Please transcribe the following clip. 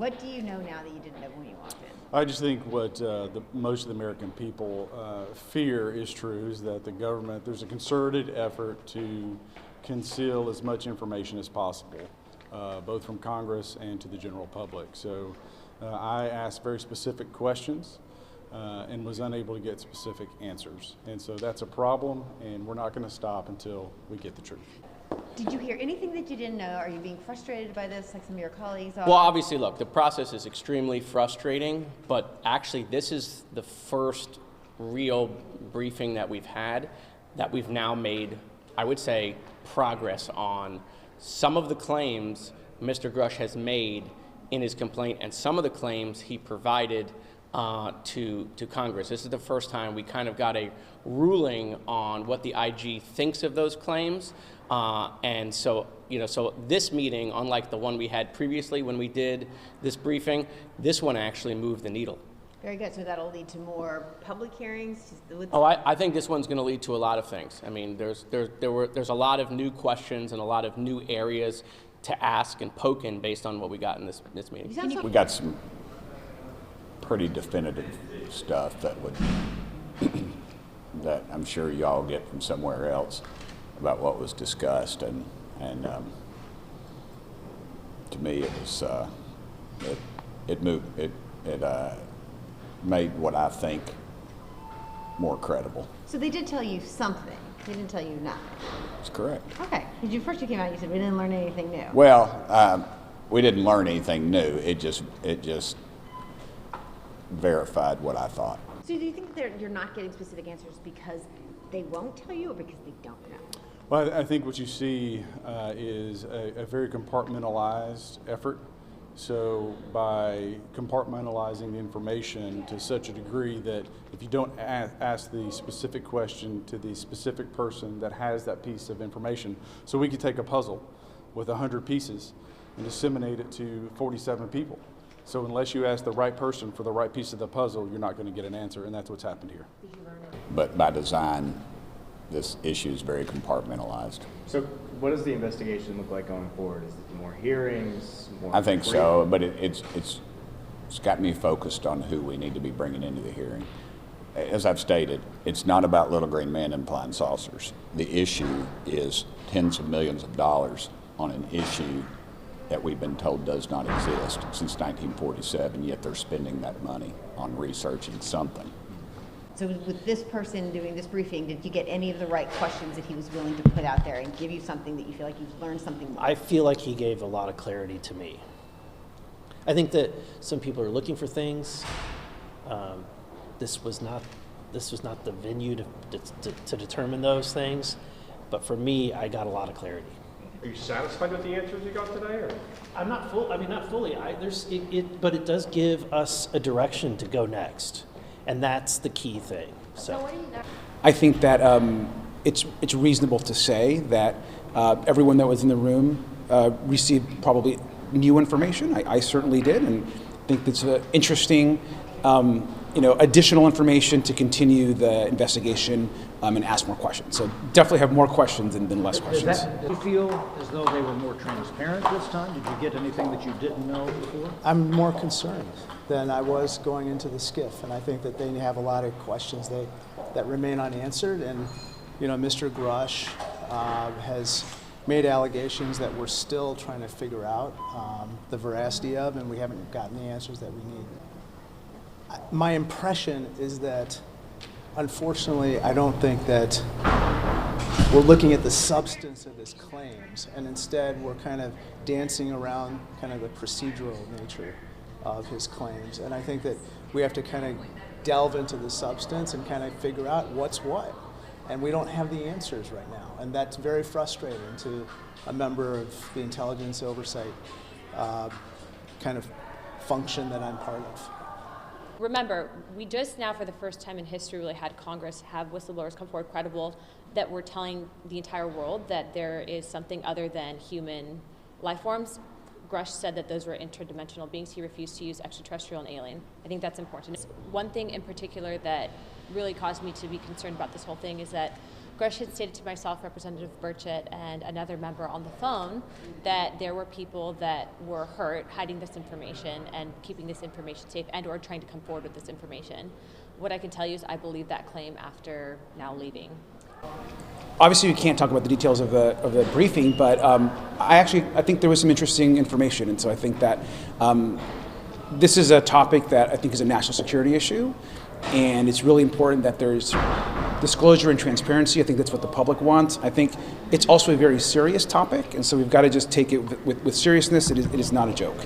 What do you know now that you didn't know when you walked in? I just think what most of the American people fear is true, is that the government, there's a concerted effort to conceal as much information as possible, both from Congress and to the general public. So I asked very specific questions and was unable to get specific answers. And so that's a problem, and we're not going to stop until we get the truth. Did you hear anything that you didn't know? Are you being frustrated by this, like some of your colleagues are? Well, obviously, look, the process is extremely frustrating, but actually this is the first real briefing that we've had that we've now made, I would say, progress on. Some of the claims Mr. Grusch has made in his complaint and some of the claims he provided to Congress. This is the first time we kind of got a ruling on what the IG thinks of those claims. And so, so this meeting, unlike the one we had previously when we did this briefing, this one actually moved the needle. Very good. So that'll lead to more public hearings? Oh, I think this one's going to lead to a lot of things. I mean, there's a lot of new questions and a lot of new areas to ask and poke in based on what we got in this meeting. We got some pretty definitive stuff that that I'm sure y'all get from somewhere else about what was discussed, and to me it was it made what I think more credible. So they did tell you something. They didn't tell you nothing. That's correct. Okay. First you came out, you said we didn't learn anything new. Well, we didn't learn anything new. It just verified what I thought. So do you think that you're not getting specific answers because they won't tell you or because they don't know? Well, I think what you see is a very compartmentalized effort. So by compartmentalizing the information to such a degree that if you don't ask the specific question to the specific person that has that piece of information, so we could take a puzzle with 100 pieces and disseminate it to 47 people. So unless you ask the right person for the right piece of the puzzle, you're not going to get an answer, and that's what's happened here. But by design, this issue is very compartmentalized. So what does the investigation look like going forward? Is it more hearings? I think so, but it's got me focused on who we need to be bringing into the hearing. As I've stated, it's not about little green men and flying saucers. The issue is tens of millions of dollars on an issue that we've been told does not exist since 1947, yet they're spending that money on researching something. So with this person doing this briefing, did you get any of the right questions that he was willing to put out there and give you something that you feel like you've learned something more? I feel like he gave a lot of clarity to me. I think that some people are looking for things. This was not the venue to determine those things, but for me, I got a lot of clarity. Are you satisfied with the answers you got today? Or? I'm not full. I mean, not fully. But it does give us a direction to go next, and that's the key thing. So, I think that it's reasonable to say that everyone that was in the room received probably new information. I certainly did, and I think that's interesting. Additional information to continue the investigation and ask more questions. So definitely have more questions than less questions. Do you feel as though they were more transparent this time? Did you get anything that you didn't know before? I'm more concerned than I was going into the SCIF, and I think that they have a lot of questions that remain unanswered. And Mr. Grusch has made allegations that we're still trying to figure out the veracity of, and we haven't gotten the answers that we need. My impression is that, unfortunately, I don't think that we're looking at the substance of his claims, and instead we're kind of dancing around kind of the procedural nature of his claims. And I think that we have to kind of delve into the substance and kind of figure out what's what. And we don't have the answers right now, and that's very frustrating to a member of the intelligence oversight kind of function that I'm part of. Remember, we just now, for the first time in history, really had Congress have whistleblowers come forward credible that we're telling the entire world that there is something other than human life forms. Grusch said that those were interdimensional beings. He refused to use extraterrestrial and alien. I think that's important. One thing in particular that really caused me to be concerned about this whole thing is that Grusch had stated to myself, Representative Burchett, and another member on the phone that there were people that were hurt hiding this information and keeping this information safe and or trying to come forward with this information. What I can tell you is I believe that claim after now leaving. Obviously, we can't talk about the details of the briefing, but I think there was some interesting information, and so I think that this is a topic that I think is a national security issue, and it's really important that there's disclosure and transparency. I think that's what the public wants. I think it's also a very serious topic, and so we've got to just take it with seriousness. It is not a joke.